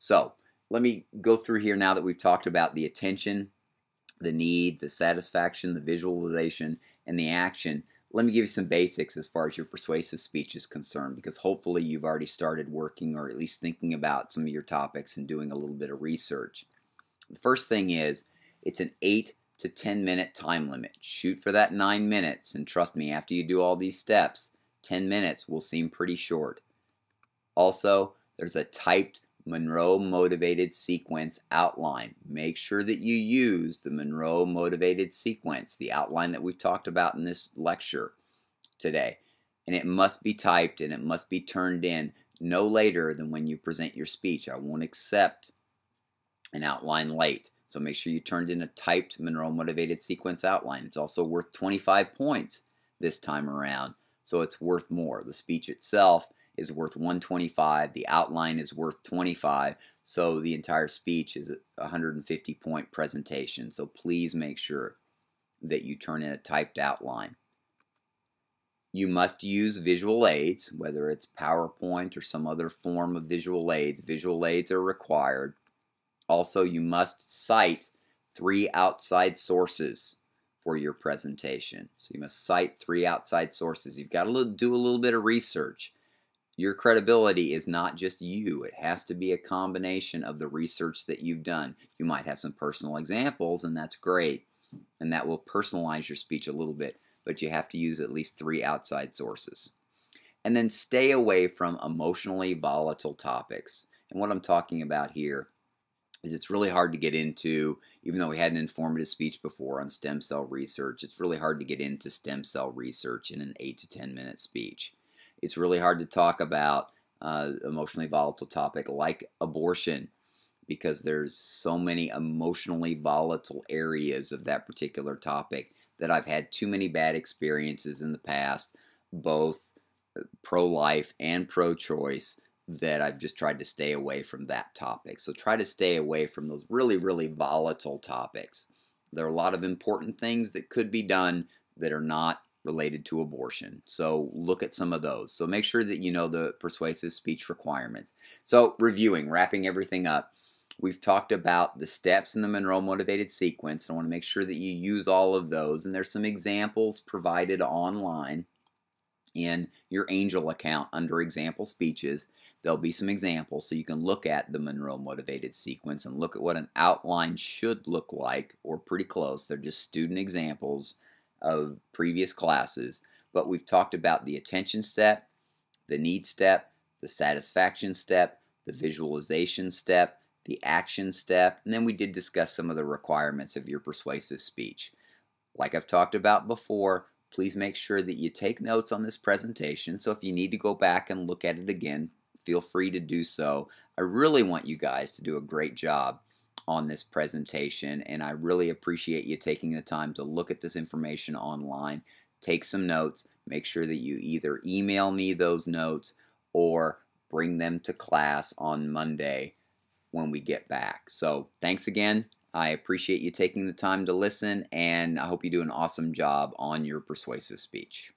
So let me go through here now that we've talked about the attention, the need, the satisfaction, the visualization, and the action. Let me give you some basics as far as your persuasive speech is concerned, because hopefully you've already started working or at least thinking about some of your topics and doing a little bit of research. The first thing is it's an 8 to 10 minute time limit. Shoot for that 9 minutes, and trust me, after you do all these steps, 10 minutes will seem pretty short. Also, there's a typed Monroe Motivated Sequence outline. Make sure that you use the Monroe Motivated Sequence, the outline that we've talked about in this lecture today. And it must be typed and it must be turned in no later than when you present your speech. I won't accept an outline late. So make sure you turned in a typed Monroe Motivated Sequence outline. It's also worth 25 points this time around, so it's worth more. The speech itself is worth 125. The outline is worth 25. So the entire speech is a 150 point presentation. So please make sure that you turn in a typed outline. You must use visual aids, whether it's PowerPoint or some other form of visual aids. Visual aids are required. Also, you must cite 3 outside sources for your presentation. So you must cite 3 outside sources. You've got to do a little bit of research. Your credibility is not just you. It has to be a combination of the research that you've done. You might have some personal examples, and that's great, and that will personalize your speech a little bit, but you have to use at least 3 outside sources. And then stay away from emotionally volatile topics. And what I'm talking about here is it's really hard to get into, even though we had an informative speech before on stem cell research, it's really hard to get into stem cell research in an 8 to 10 minute speech. It's really hard to talk about emotionally volatile topic like abortion, because there's so many emotionally volatile areas of that particular topic that I've had too many bad experiences in the past, both pro-life and pro-choice, that I've just tried to stay away from that topic. So try to stay away from those really, really volatile topics. There are a lot of important things that could be done that are not related to abortion. So look at some of those. So make sure that you know the persuasive speech requirements. So wrapping everything up, we've talked about the steps in the Monroe Motivated Sequence. I want to make sure that you use all of those, and there's some examples provided online in your Angel account under example speeches. There'll be some examples so you can look at the Monroe Motivated Sequence and look at what an outline should look like, or pretty close. They're just student examples of previous classes. But we've talked about the attention step, the need step, the satisfaction step, the visualization step, the action step, and then we did discuss some of the requirements of your persuasive speech. Like I've talked about before, please make sure that you take notes on this presentation. So if you need to go back and look at it again, feel free to do so. I really want you guys to do a great job on this presentation, and I really appreciate you taking the time to look at this information online, take some notes, make sure that you either email me those notes or bring them to class on Monday when we get back. So thanks again. I appreciate you taking the time to listen, and I hope you do an awesome job on your persuasive speech.